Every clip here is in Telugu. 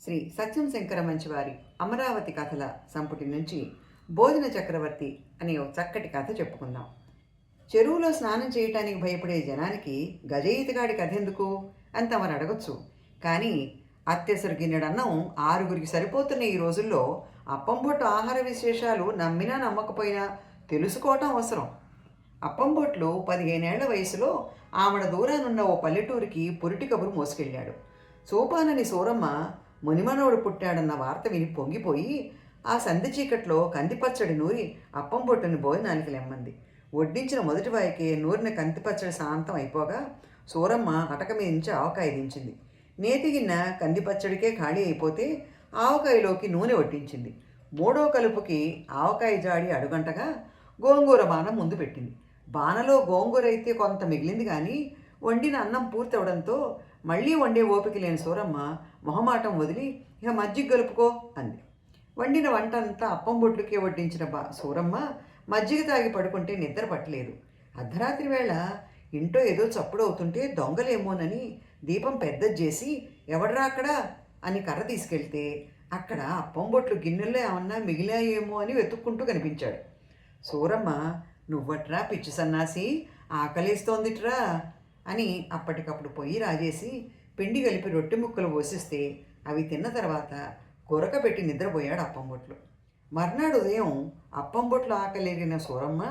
శ్రీ సత్యం శంకర మంచివారి అమరావతి కథల సంపుటి నుంచి భోజన చక్రవర్తి అనే ఒక చక్కటి కథ చెప్పుకుందాం. చెరువులో స్నానం చేయటానికి భయపడే జనానికి గజయితగాడి కథ ఎందుకు అని తమరు అడగచ్చు. కానీ అత్యసరు గిన్నెడన్నం ఆరుగురికి సరిపోతున్న ఈ రోజుల్లో అప్పంబొట్టు ఆహార విశేషాలు నమ్మినా నమ్మకపోయినా తెలుసుకోవటం అవసరం. అప్పంబొట్లు 15 ఏళ్ల వయసులో ఆవిడ దూరానున్న ఓ పల్లెటూరికి పురిటి కబురు మోసుకెళ్ళాడు. సోపానని సూరమ్మ మునిమనోడు పుట్టాడన్న వార్త విని పొంగిపోయి ఆ సంధి చీకట్లో కందిపచ్చడి నూరి అప్పంబొట్టుని భోజనానికి లెమ్మంది. వడ్డించిన మొదటి వాయికే నూరిన కందిపచ్చడి శాంతం అయిపోగా సూరమ్మ అటక మీద నుంచి ఆవకాయ దించింది. నేతిగిన్న కందిపచ్చడికే ఖాళీ అయిపోతే ఆవకాయలోకి నూనె వడ్డించింది. మూడో కలుపుకి ఆవకాయ జాడి అడుగంటగా గోంగూర బాణం ముందు పెట్టింది. బాణలో గోంగూర అయితే కొంత మిగిలింది, కానీ వండిన అన్నం పూర్తవడంతో మళ్ళీ వండే ఓపిక లేని సూరమ్మ మొహమాటం వదిలి ఇక మజ్జిగ గలుపుకో అంది. వండిన వంట అంతా అప్పంబొట్లుకే వడ్డించిన సూరమ్మ మజ్జిగ తాగి పడుకుంటే నిద్ర పట్టలేదు. అర్ధరాత్రి వేళ ఇంట్లో ఏదో చప్పుడు అవుతుంటే దొంగలేమోనని దీపం పెద్దది చేసి ఎవడ్రా అక్కడా అని కర్ర తీసుకెళ్తే అక్కడ అప్పంబొట్లు గిన్నెల్లో ఏమన్నా మిగిలాయేమో అని వెతుక్కుంటూ కనిపించాడు. సూరమ్మ, నువ్వట్రా పిచ్చి సన్నాసి, ఆకలేస్తోందిట్రా అని అప్పటికప్పుడు పొయ్యి రాజేసి పిండి కలిపి రొట్టె ముక్కలు పోసిస్తే అవి తిన్న తర్వాత కొరక పెట్టి నిద్రపోయాడు అప్పంబొట్లు. మర్నాడు ఉదయం అప్పంబొట్లు ఆకలేగిన సూరమ్మ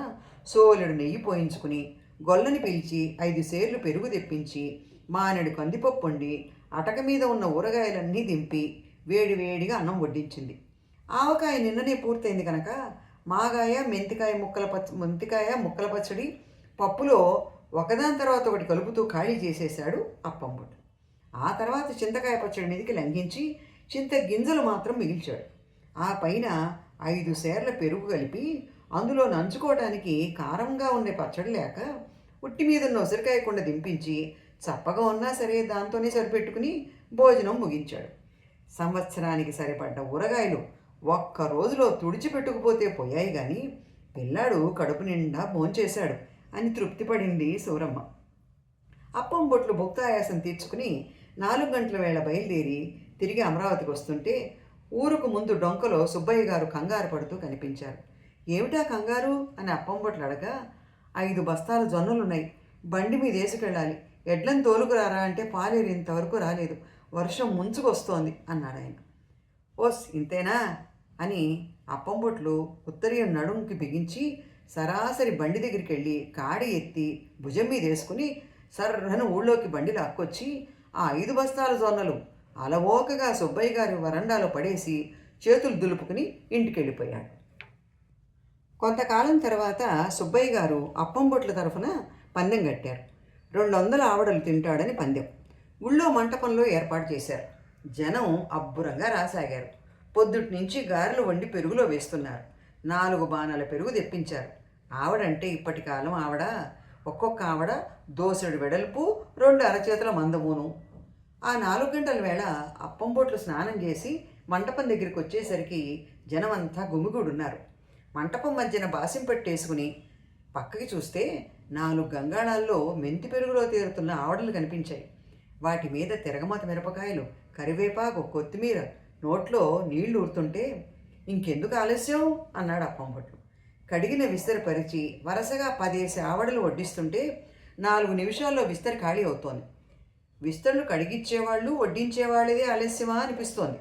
సోలెడు నెయ్యి పోయించుకుని గొల్లని పిలిచి 5 సేర్లు పెరుగు తెప్పించి మానెడు కందిపప్పు వండి అటక మీద ఉన్న ఊరగాయలన్నీ దింపి వేడివేడిగా అన్నం వడ్డించింది. ఆవకాయ నిన్ననే పూర్తయింది కనుక మాగాయ మెంతికాయ ముక్కల పచ్చడి పప్పులో ఒకదాని తర్వాత ఒకటి కలుపుతూ ఖాళీ చేసేశాడు అప్పంబొట్టు. ఆ తర్వాత చింతకాయ పచ్చడి మీదకి లంఘించి చింత గింజలు మాత్రం మిగిల్చాడు. ఆ పైన 5 సేర్ల పెరుగు కలిపి అందులో నంచుకోవడానికి కారంగా ఉండే పచ్చడి లేక ఉట్టి మీద ఉన్న ఉసిరికాయ కుండ దింపించి చప్పగా ఉన్నా సరే దాంతోనే సరిపెట్టుకుని భోజనం ముగించాడు. సంవత్సరానికి సరిపడ్డ ఊరగాయలు ఒక్క రోజులో తుడిచిపెట్టుకుపోతే పోయాయి, కానీ పిల్లాడు కడుపు నిండా భోంచేశాడు అని తృప్తిపడింది సూరమ్మ. అప్పంబొట్లు భుక్తాయాసం తీర్చుకుని 4 గంటల వేళ బయలుదేరి తిరిగి అమరావతికి వస్తుంటే ఊరుకు ముందు డొంకలో సుబ్బయ్య గారు కంగారు పడుతూ కనిపించారు. ఏమిటా కంగారు అని అప్పంబొట్లు అడగా, 5 బస్తాల జొన్నలున్నాయి, బండి మీద వేసుకెళ్ళాలి, ఎడ్లను తోలుకురారా అంటే పాలేరు ఇంతవరకు రాలేదు, వర్షం ముంచుకొస్తోంది అన్నాడు ఆయన. ఓస్ ఇంతేనా అని అప్పంబొట్లు ఉత్తరీయం నడుంకి బిగించి సరాసరి బండి దగ్గరికి వెళ్ళి కాడి ఎత్తి భుజం మీద వేసుకుని సర్రను ఊళ్ళోకి బండి లాక్కొచ్చి ఆ 5 బస్తాల జొన్నలు అలవోకగా సుబ్బయ్య గారి వరండాలో పడేసి చేతులు దులుపుకుని ఇంటికి వెళ్ళిపోయాడు. కొంతకాలం తర్వాత సుబ్బయ్య గారు అప్పంబొట్ల తరఫున పందెం కట్టారు. 200 ఆవడలు తింటాడని పందెం. ఊళ్ళో మంటపంలో ఏర్పాటు చేశారు. జనం అబ్బురంగా రాసాగారు. పొద్దుటి నుంచి గారెలు వండి పెరుగులో వేస్తున్నారు. 4 బాణాల పెరుగు తెప్పించారు. ఆవడంటే ఇప్పటి కాలం ఆవడ. ఒక్కొక్క ఆవడ దోసెడు వెడల్పు, 2 అరచేతుల మందమును. ఆ 4 గంటల వేళ అప్పంబొట్లు స్నానం చేసి మంటపం దగ్గరికి వచ్చేసరికి జనమంతా గుమిగూడున్నారు. మంటపం మధ్యన బాసిం పెట్టేసుకుని పక్కకి చూస్తే 4 గంగాళాల్లో మెంతి పెరుగులో తేరుతున్న ఆవడలు కనిపించాయి. వాటి మీద తిరగమత మిరపకాయలు, కరివేపాకు, కొత్తిమీర, నోట్లో నీళ్లు ఊరుతుంటే ఇంకెందుకు ఆలస్యం అన్నాడు అప్పంబొట్లు. కడిగిన విస్తరి పరిచి వరుసగా 10 ఆవడలు వడ్డిస్తుంటే 4 నిమిషాల్లో విస్తరి ఖాళీ అవుతోంది. విస్తరులు కడిగిచ్చేవాళ్ళు వడ్డించేవాళ్ళదే ఆలస్యమా అనిపిస్తోంది.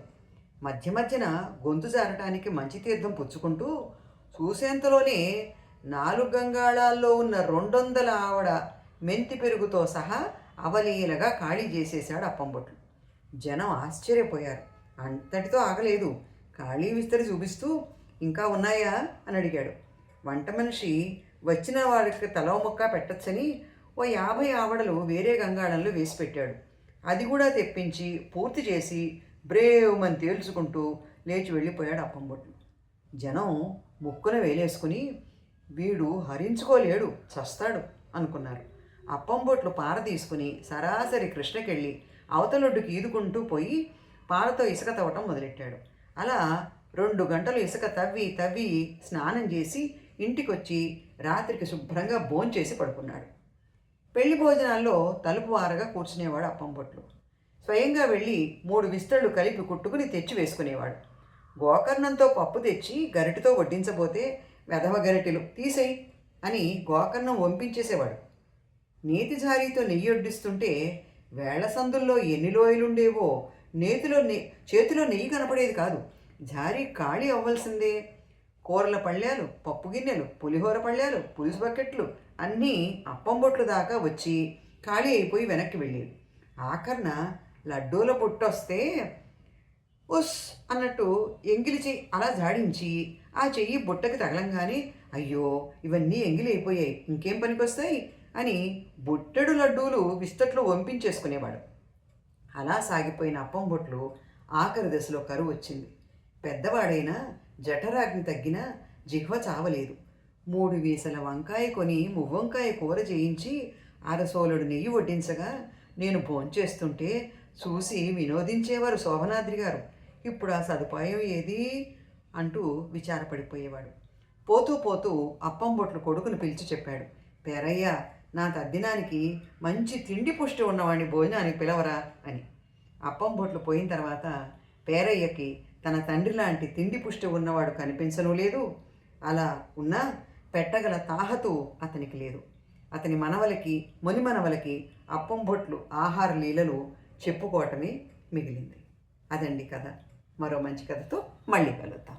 మధ్య మధ్యన గొంతు జారటానికి మంచి తీర్థం పుచ్చుకుంటూ చూసేంతలోనే 4 గంగాళాల్లో ఉన్న 200 ఆవడ మెంతి పెరుగుతో సహా అవలీలగా ఖాళీ చేసేశాడు అప్పంబొట్లు. జనం ఆశ్చర్యపోయారు. అంతటితో ఆగలేదు. ఖాళీ విస్తరి చూపిస్తూ ఇంకా ఉన్నాయా అని అడిగాడు. వంట మనిషి వచ్చిన వాడికి తలో ముక్క పెట్టచ్చని ఓ 50 ఆవడలు వేరే గంగాళంలో వేసి పెట్టాడు. అది కూడా తెప్పించి పూర్తి చేసి బ్రేవుమని తేల్చుకుంటూ లేచి వెళ్ళిపోయాడు అప్పంబొట్లు. జనం ముక్కున వేలేసుకుని వీడు హరించుకోలేడు, చస్తాడు అనుకున్నారు. అప్పంబొట్లు పార తీసుకుని సరాసరి కృష్ణకెళ్ళి అవతలొడ్డుకి ఈదుకుంటూ పోయి పారతో ఇసుక తవ్వటం మొదలెట్టాడు. అలా 2 గంటలు ఇసుక తవ్వి స్నానం చేసి ఇంటికొచ్చి రాత్రికి శుభ్రంగా భోంచేసి పడుకున్నాడు. పెళ్లి భోజనాల్లో తలుపు వారగా కూర్చునేవాడు అప్పంబొట్లు. స్వయంగా వెళ్ళి 3 విస్తళ్ళు కలిపి కుట్టుకుని తెచ్చి వేసుకునేవాడు. గోకర్ణంతో పప్పు తెచ్చి గరిటెతో వడ్డించబోతే వెధవ గరిటెలు తీసేయి అని గోకర్ణం వంపించేసేవాడు. నేతి జారీతో నెయ్యి వడ్డిస్తుంటే వేళ్ల సందుల్లో ఎన్ని లోయలుండేవో, చేతిలో నెయ్యి కనపడేది కాదు. జారీ ఖాళీ అవ్వాల్సిందే. కూరల పళ్ళాలు, పప్పు గిన్నెలు, పులిహోర పళ్ళాలు, పులుసు బకెట్లు అన్నీ అప్పం బొట్లు దాకా వచ్చి ఖాళీ అయిపోయి వెనక్కి వెళ్ళేవి. ఆఖర్న లడ్డూల బుట్టొస్తే ఉస్ అన్నట్టు ఎంగిలి చెయ్యి అలా జాడించి ఆ చెయ్యి బుట్టకి తగలంగానే అయ్యో ఇవన్నీ ఎంగిలి అయిపోయాయి, ఇంకేం పనికొస్తాయి అని బుట్టెడు లడ్డూలు విస్తట్లో వంపించేసుకునేవాడు. అలా సాగిపోయిన అప్పం బొట్లు ఆఖరి దశలో కరువు వచ్చింది. పెద్దవాడైనా జఠరాగ్ని తగ్గినా జిహ్వ చావలేదు. 3 వీసల వంకాయ కొని మువ్వంకాయ కూర చేయించి అరసోలుడు నెయ్యి వడ్డించగా నేను భోంచేస్తుంటే చూసి వినోదించేవారు శోభనాద్రి గారు. ఇప్పుడు ఆ సదుపాయం ఏది అంటూ విచారపడిపోయేవాడు. పోతూ పోతూ అప్పం బొట్లు కొడుకును పిలిచి చెప్పాడు, పేరయ్య, నా తద్దినానికి మంచి తిండి పుష్టి ఉన్నవాడిని భోజనానికి పిలవరా అని. అప్పం బొట్లు పోయిన తర్వాత పేరయ్యకి తన తండ్రి లాంటి తిండి పుష్టి ఉన్నవాడు కనిపించనూ లేదు. అలా ఉన్నా పెట్టగల తాహతు అతనికి లేదు. అతని మనవలకి మునిమనవలకి అప్పం బొట్లు ఆహార లీలలు చెప్పుకోవటమే మిగిలింది. అదండి కథ. మరో మంచి కథతో మళ్ళీ కలుద్దాం.